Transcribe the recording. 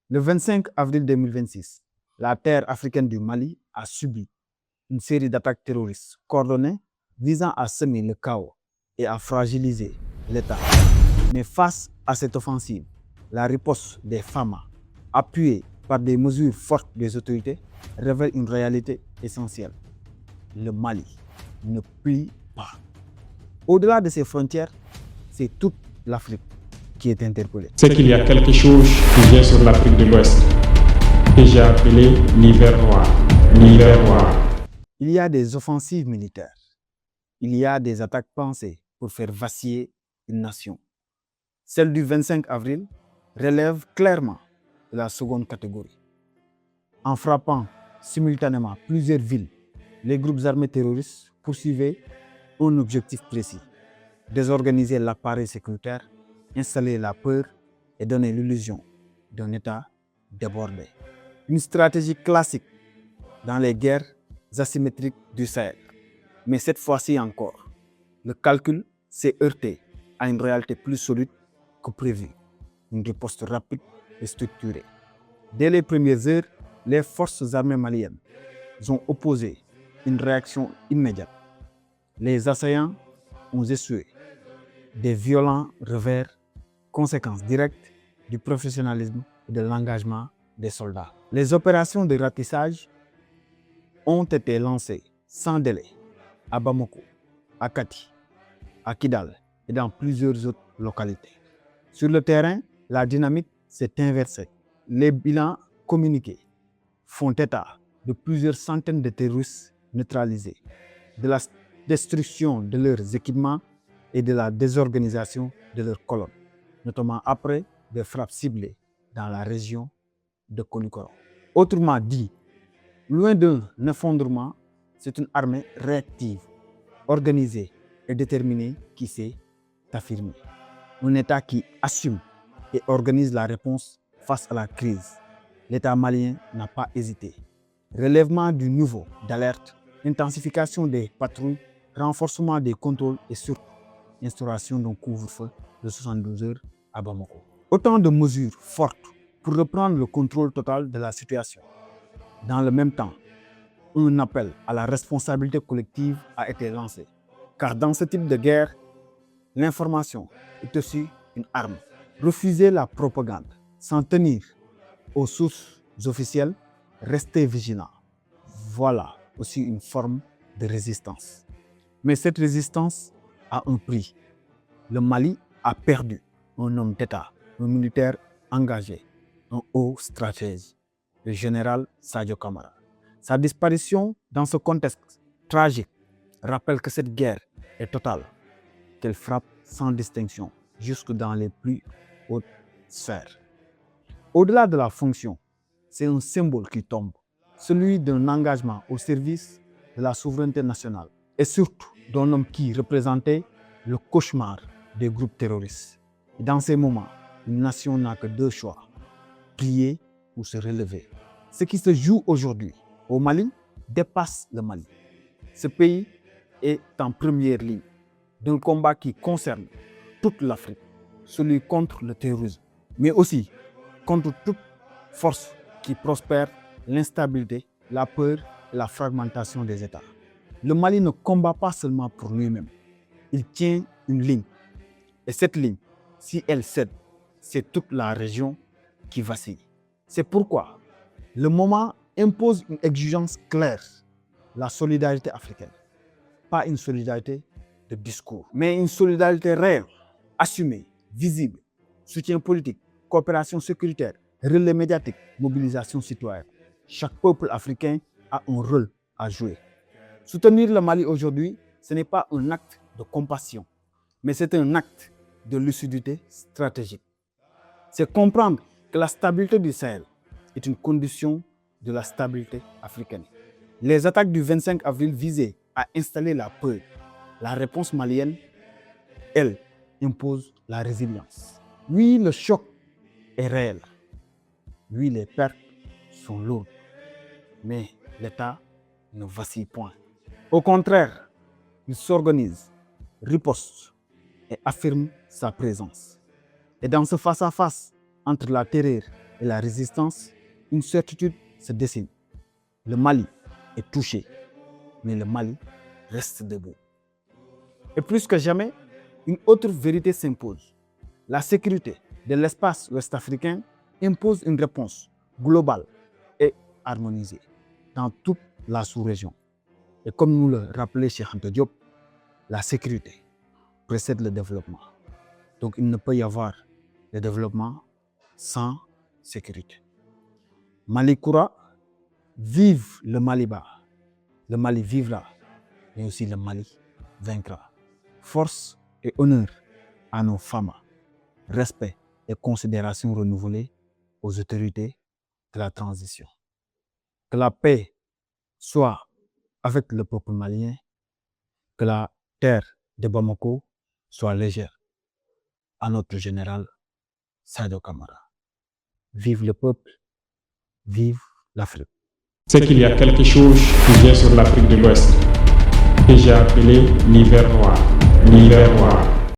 Le 25 avril 2026, la terre africaine du Mali a subi une série d'attaques terroristes coordonnées visant à semer le chaos et à fragiliser l'État. Mais face à cette offensive, la riposte des FAMA, appuyée par des mesures fortes des autorités, révèle une réalité essentielle. Le Mali ne plie pas. Au-delà de ses frontières, c'est toute l'Afrique qui est interpellée. C'est qu'il y a quelque chose qui vient sur l'Afrique de l'Ouest, que j'ai appelé l'hiver noir. L'hiver noir. Il y a des offensives militaires. Il y a des attaques pensées pour faire vaciller une nation. Celle du 25 avril relève clairement de la seconde catégorie. En frappant simultanément plusieurs villes, les groupes armés terroristes poursuivaient un objectif précis: désorganiser l'appareil sécuritaire, installer la peur et donner l'illusion d'un État débordé. Une stratégie classique dans les guerres asymétriques du Sahel. Mais cette fois-ci encore, le calcul s'est heurté à une réalité plus solide que prévu, une riposte rapide et structurée. Dès les premières heures, les forces armées maliennes ont opposé une réaction immédiate. Les assaillants ont essuyé des violents revers, conséquences directes du professionnalisme et de l'engagement des soldats. Les opérations de ratissage ont été lancées sans délai à Bamako, à Kati, à Kidal et dans plusieurs autres localités. Sur le terrain, la dynamique s'est inversée. Les bilans communiqués font état de plusieurs centaines de terroristes neutralisés, de la destruction de leurs équipements et de la désorganisation de leurs colonnes, notamment après des frappes ciblées dans la région de Koulikoro. Autrement dit, loin d'un effondrement, c'est une armée réactive, organisée et déterminée qui s'est affirmée. Un État qui assume et organise la réponse face à la crise. L'État malien n'a pas hésité. Relèvement du niveau d'alerte, intensification des patrouilles, renforcement des contrôles et surtout instauration d'un couvre-feu de 72 heures à Bamako. Autant de mesures fortes pour reprendre le contrôle total de la situation. Dans le même temps, un appel à la responsabilité collective a été lancé. Car dans ce type de guerre, l'information est aussi une arme. Refuser la propagande, s'en tenir aux sources officielles, rester vigilant. Voilà aussi une forme de résistance. Mais cette résistance a un prix. Le Mali a perdu un homme d'État, un militaire engagé, un haut stratège, le général Sadio Kamara. Sa disparition dans ce contexte tragique rappelle que cette guerre est totale, qu'elle frappe sans distinction jusque dans les plus hautes sphères. Au-delà de la fonction, c'est un symbole qui tombe, celui d'un engagement au service de la souveraineté nationale et surtout d'un homme qui représentait le cauchemar des groupes terroristes. Et dans ces moments, une nation n'a que deux choix: plier ou se relever. Ce qui se joue aujourd'hui au Mali dépasse le Mali. Ce pays est en première ligne d'un combat qui concerne toute l'Afrique, celui contre le terrorisme, mais aussi contre toute force qui prospère l'instabilité, la peur et la fragmentation des États. Le Mali ne combat pas seulement pour lui-même, il tient une ligne. Et cette ligne, si elle cède, c'est toute la région qui vacille. C'est pourquoi le moment impose une exigence claire: la solidarité africaine. Pas une solidarité de discours, mais une solidarité réelle, assumée, visible. Soutien politique, coopération sécuritaire, relais médiatique, mobilisation citoyenne. Chaque peuple africain a un rôle à jouer. Soutenir le Mali aujourd'hui, ce n'est pas un acte de compassion, mais c'est un acte de lucidité stratégique. C'est comprendre que la stabilité du Sahel est une condition de la stabilité africaine. Les attaques du 25 avril visaient à installer la peur. La réponse malienne, elle, impose la résilience. Oui, le choc est réel. Oui, les pertes sont lourdes. Mais l'État ne vacille point. Au contraire, il s'organise, riposte et affirme sa présence. Et dans ce face-à-face entre la terreur et la résistance, une certitude se dessine. Le Mali est touché, mais le Mali reste debout. Et plus que jamais, une autre vérité s'impose. La sécurité de l'espace ouest-africain impose une réponse globale et harmonisée dans toute la sous-région. Et comme nous le rappelait Cheikh Anta Diop, la sécurité précède le développement. Donc il ne peut y avoir de développement sans sécurité. Mali Koura, vive le Maliba. Le Mali vivra, mais aussi le Mali vaincra. Force et honneur à nos femmes. Respect et considération renouvelée aux autorités de la transition. Que la paix soit avec le peuple malien, que la terre de Bamako soit légère. À notre général Sadio Camara. Vive le peuple, vive l'Afrique. C'est qu'il y a quelque chose qui vient sur l'Afrique de l'Ouest, que j'ai appelé l'hiver noir. L'hiver noir.